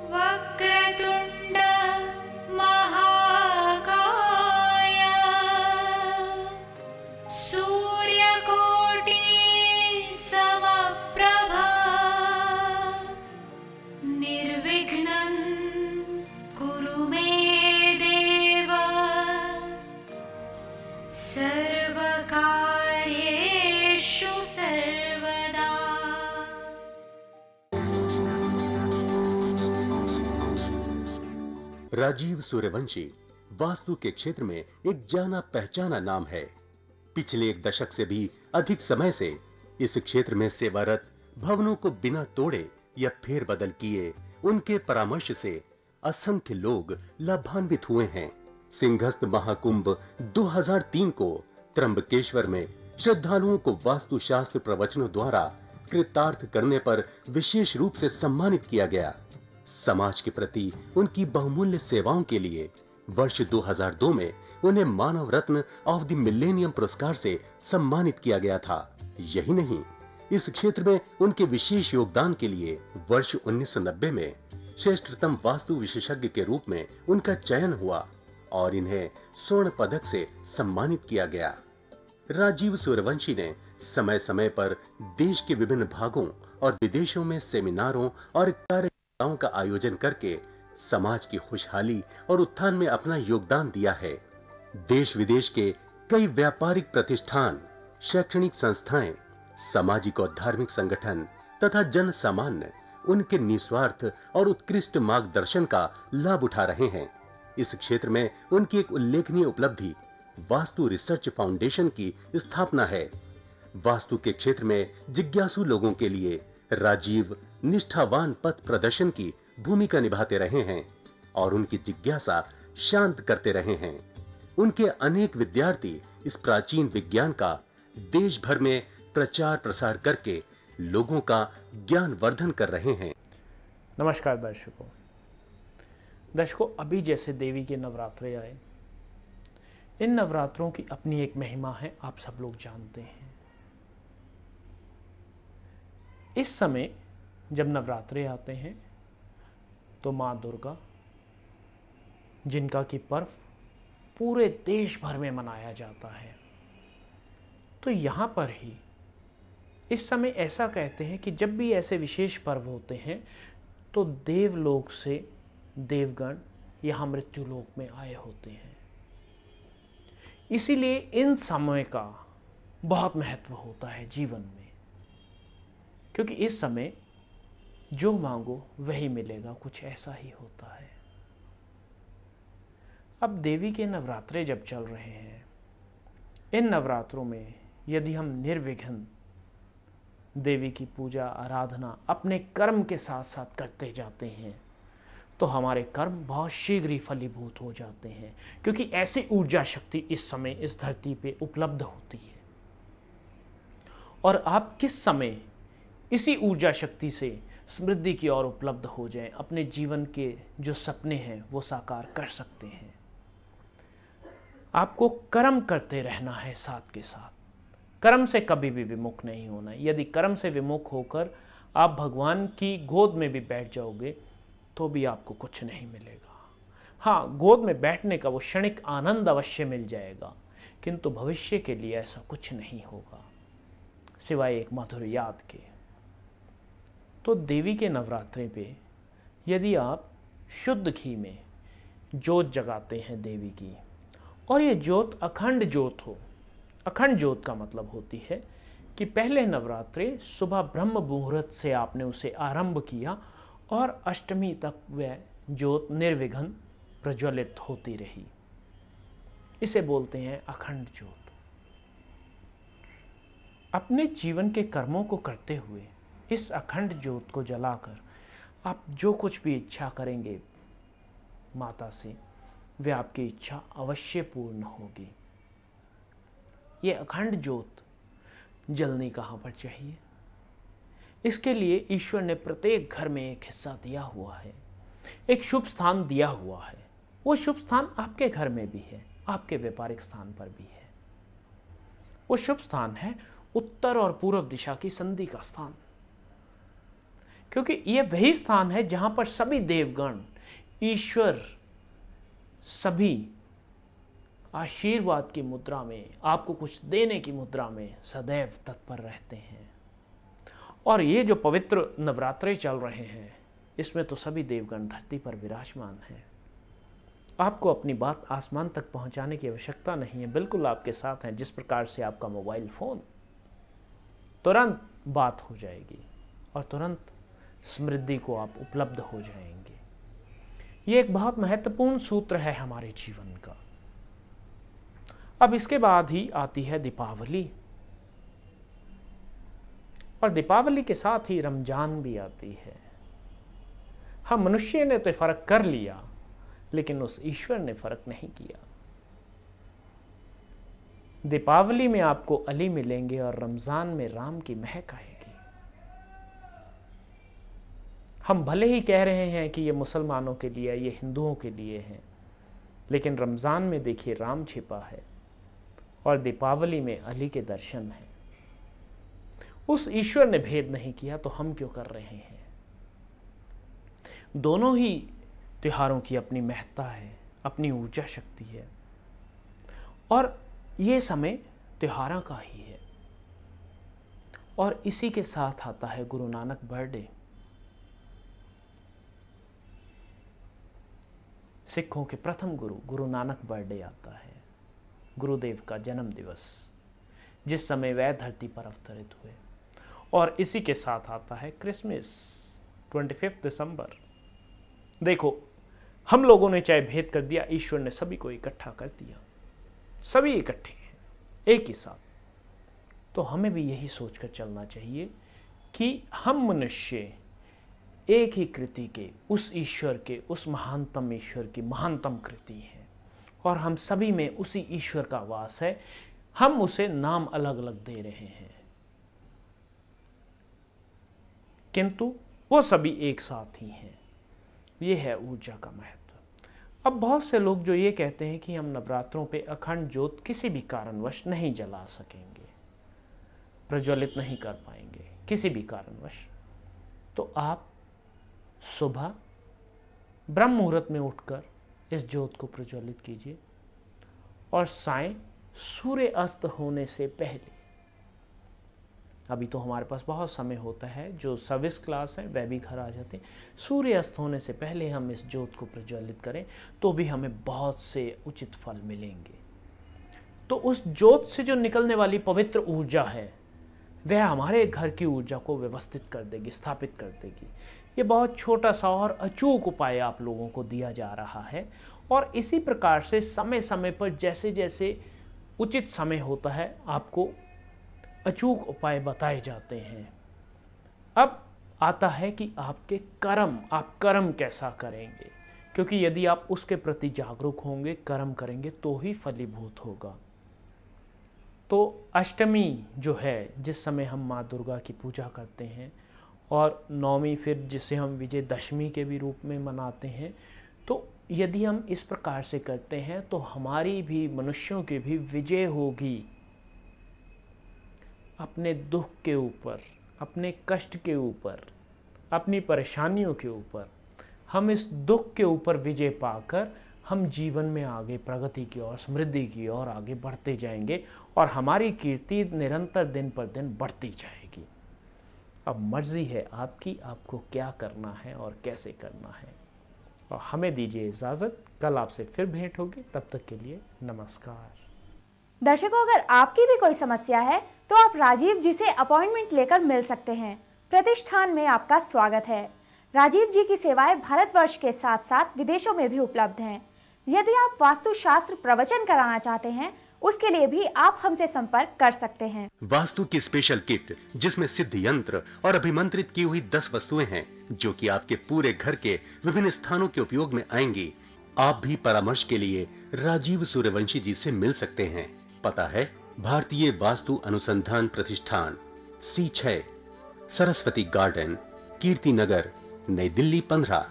वक्रतुण्ड महाकाय सूर्यकोटि समप्रभा निर्विघ्नं कुरु मे देव सर्वकार्येषु सर्वदा। राजीव सूर्यवंशी वास्तु के क्षेत्र में एक जाना पहचाना नाम है। पिछले 1 दशक से भी अधिक समय से इस क्षेत्र में सेवारत, भवनों को बिना तोड़े या फेरबदल किए उनके परामर्श से असंख्य लोग लाभान्वित हुए हैं। सिंहस्थ महाकुंभ 2003 को त्र्यंबकेश्वर में श्रद्धालुओं को वास्तुशास्त्र प्रवचनों द्वारा कृतार्थ करने पर विशेष रूप से सम्मानित किया गया। समाज के प्रति उनकी बहुमूल्य सेवाओं के लिए वर्ष 2002 में उन्हें मानव रत्न ऑफ द मिलेनियम पुरस्कार से सम्मानित किया गया था। यही नहीं, इस क्षेत्र में उनके विशेष योगदान के लिए वर्ष 1990 में श्रेष्ठतम वास्तु विशेषज्ञ के रूप में उनका चयन हुआ और इन्हें स्वर्ण पदक से सम्मानित किया गया। राजीव सूर्यवंशी ने समय समय पर देश के विभिन्न भागों और विदेशों में सेमिनारों और कार्यक्रमों का आयोजन करके समाज की खुशहाली और उत्थान में अपना योगदान दिया है। देश विदेश के कई व्यापारिक प्रतिष्ठान, शैक्षणिक संस्थाएं, सामाजिक और धार्मिक संगठन तथा जन सामान्य उनके निस्वार्थ और उत्कृष्ट मार्गदर्शन का लाभ उठा रहे हैं। इस क्षेत्र में उनकी एक उल्लेखनीय उपलब्धि वास्तु रिसर्च फाउंडेशन की स्थापना है। वास्तु के क्षेत्र में जिज्ञासु लोगों के लिए राजीव निष्ठावान पथ प्रदर्शन की भूमिका निभाते रहे हैं और उनकी जिज्ञासा शांत करते रहे हैं। उनके अनेक विद्यार्थी इस प्राचीन विज्ञान का देश भर में प्रचार प्रसार करके लोगों का ज्ञान वर्धन कर रहे हैं। नमस्कार दर्शकों, अभी जैसे देवी के नवरात्रे आए, इन नवरात्रों की अपनी एक महिमा है, आप सब लोग जानते हैं। इस समय जब नवरात्रे आते हैं तो माँ दुर्गा, जिनका कि पर्व पूरे देश भर में मनाया जाता है, तो यहाँ पर ही इस समय ऐसा कहते हैं कि जब भी ऐसे विशेष पर्व होते हैं तो देवलोक से देवगण यहाँ मृत्युलोक में आए होते हैं। इसीलिए इन समय का बहुत महत्व होता है जीवन में, क्योंकि इस समय जो मांगो वही मिलेगा, कुछ ऐसा ही होता है। अब देवी के नवरात्रे जब चल रहे हैं, इन नवरात्रों में यदि हम निर्विघ्न देवी की पूजा आराधना अपने कर्म के साथ साथ करते जाते हैं तो हमारे कर्म बहुत शीघ्र ही फलीभूत हो जाते हैं, क्योंकि ऐसी ऊर्जा शक्ति इस समय इस धरती पे उपलब्ध होती है। और आप किस समय इसी ऊर्जा शक्ति से समृद्धि की ओर उपलब्ध हो जाएं, अपने जीवन के जो सपने हैं वो साकार कर सकते हैं। आपको कर्म करते रहना है, साथ के साथ कर्म से कभी भी विमुख नहीं होना है। यदि कर्म से विमुख होकर आप भगवान की गोद में भी बैठ जाओगे तो भी आपको कुछ नहीं मिलेगा। हाँ, गोद में बैठने का वो क्षणिक आनंद अवश्य मिल जाएगा, किंतु भविष्य के लिए ऐसा कुछ नहीं होगा सिवाय एक मधुर याद के। तो देवी के नवरात्रे पे यदि आप शुद्ध घी में जोत जगाते हैं देवी की, और ये जोत अखंड जोत हो। अखंड जोत का मतलब होती है कि पहले नवरात्रे सुबह ब्रह्म मुहूर्त से आपने उसे आरंभ किया और अष्टमी तक वह ज्योत निर्विघ्न प्रज्वलित होती रही। इसे बोलते हैं अखंड ज्योत। अपने जीवन के कर्मों को करते हुए इस अखंड ज्योत को जलाकर आप जो कुछ भी इच्छा करेंगे माता से, वे आपकी इच्छा अवश्य पूर्ण होगी। ये अखंड ज्योत जलनी कहाँ पर चाहिए? इसके लिए ईश्वर ने प्रत्येक घर में एक हिस्सा दिया हुआ है, एक शुभ स्थान दिया हुआ है। वो शुभ स्थान आपके घर में भी है, आपके व्यापारिक स्थान पर भी है। वो शुभ स्थान है उत्तर और पूर्व दिशा की संधि का स्थान। क्योंकि ये वही स्थान है जहां पर सभी देवगण, ईश्वर, सभी आशीर्वाद की मुद्रा में, आपको कुछ देने की मुद्रा में सदैव तत्पर रहते हैं। और ये जो पवित्र नवरात्रे चल रहे हैं, इसमें तो सभी देवगण धरती पर विराजमान हैं। आपको अपनी बात आसमान तक पहुंचाने की आवश्यकता नहीं है, बिल्कुल आपके साथ हैं। जिस प्रकार से आपका मोबाइल फोन तुरंत बात हो जाएगी और तुरंत समृद्धि को आप उपलब्ध हो जाएंगे। ये एक बहुत महत्वपूर्ण सूत्र है हमारे जीवन का। अब इसके बाद ही आती है दीपावली, और दीपावली के साथ ही रमजान भी आती है। हम मनुष्य ने तो फर्क कर लिया, लेकिन उस ईश्वर ने फर्क नहीं किया। दीपावली में आपको अली मिलेंगे और रमजान में राम की महक आएगी। हम भले ही कह रहे हैं कि ये मुसलमानों के लिए, ये हिंदुओं के लिए है, लेकिन रमजान में देखिए राम छिपा है और दीपावली में अली के दर्शन है। उस ईश्वर ने भेद नहीं किया तो हम क्यों कर रहे हैं? दोनों ही त्योहारों की अपनी महत्ता है, अपनी ऊर्जा शक्ति है, और ये समय त्योहारों का ही है। और इसी के साथ आता है गुरु नानक बर्थडे, सिखों के प्रथम गुरु गुरु नानक बर्थडे आता है, गुरुदेव का जन्म दिवस, जिस समय वह धरती पर अवतरित हुए। और इसी के साथ आता है क्रिसमस, 25 दिसंबर। देखो, हम लोगों ने चाहे भेद कर दिया, ईश्वर ने सभी को इकट्ठा कर दिया, सभी इकट्ठे हैं एक ही साथ। तो हमें भी यही सोचकर चलना चाहिए कि हम मनुष्य एक ही कृति के, उस ईश्वर के, उस महानतम ईश्वर की महानतम कृति है, और हम सभी में उसी ईश्वर का वास है। हम उसे नाम अलग अलग दे रहे हैं, किंतु वो सभी एक साथ ही हैं। ये है ऊर्जा का महत्व। अब बहुत से लोग जो ये कहते हैं कि हम नवरात्रों पे अखंड ज्योत किसी भी कारणवश नहीं जला सकेंगे, प्रज्वलित नहीं कर पाएंगे किसी भी कारणवश, तो आप सुबह ब्रह्म मुहूर्त में उठकर इस ज्योत को प्रज्वलित कीजिए, और सायं सूर्य अस्त होने से पहले, अभी तो हमारे पास बहुत समय होता है, जो सर्विस क्लास है वह भी घर आ जाते हैं, सूर्य अस्त होने से पहले हम इस ज्योत को प्रज्वलित करें तो भी हमें बहुत से उचित फल मिलेंगे। तो उस ज्योत से जो निकलने वाली पवित्र ऊर्जा है, वह हमारे घर की ऊर्जा को व्यवस्थित कर देगी, स्थापित कर देगी। ये बहुत छोटा सा और अचूक उपाय आप लोगों को दिया जा रहा है, और इसी प्रकार से समय समय पर जैसे जैसे उचित समय होता है, आपको अचूक उपाय बताए जाते हैं। अब आता है कि आपके कर्म, आप कर्म कैसा करेंगे, क्योंकि यदि आप उसके प्रति जागरूक होंगे, कर्म करेंगे, तो ही फलीभूत होगा। तो अष्टमी जो है, जिस समय हम माँ दुर्गा की पूजा करते हैं, और नवमी फिर जिसे हम विजयदशमी के भी रूप में मनाते हैं, तो यदि हम इस प्रकार से करते हैं तो हमारी भी, मनुष्यों की भी विजय होगी अपने दुख के ऊपर, अपने कष्ट के ऊपर, अपनी परेशानियों के ऊपर। हम इस दुख के ऊपर विजय पाकर हम जीवन में आगे प्रगति की ओर, समृद्धि की ओर आगे बढ़ते जाएंगे, और हमारी कीर्ति निरंतर दिन पर दिन बढ़ती जाएगी। अब मर्जी है आपकी, आपको क्या करना है और कैसे करना है। और हमें दीजिए इजाज़त, कल आपसे फिर भेंट होगी, तब तक के लिए नमस्कार। दर्शकों, अगर आपकी भी कोई समस्या है तो आप राजीव जी से अपॉइंटमेंट लेकर मिल सकते हैं। प्रतिष्ठान में आपका स्वागत है। राजीव जी की सेवाएं भारतवर्ष के साथ साथ विदेशों में भी उपलब्ध हैं। यदि आप वास्तुशास्त्र प्रवचन कराना चाहते हैं, उसके लिए भी आप हमसे संपर्क कर सकते हैं। वास्तु की स्पेशल किट, जिसमें सिद्ध यंत्र और अभिमंत्रित की हुई 10 वस्तुएं हैं, जो कि आपके पूरे घर के विभिन्न स्थानों के उपयोग में आएंगी। आप भी परामर्श के लिए राजीव सूर्यवंशी जी से मिल सकते हैं। पता है भारतीय वास्तु अनुसंधान प्रतिष्ठान, C6, सरस्वती गार्डन, कीर्ति नगर, नई दिल्ली 15।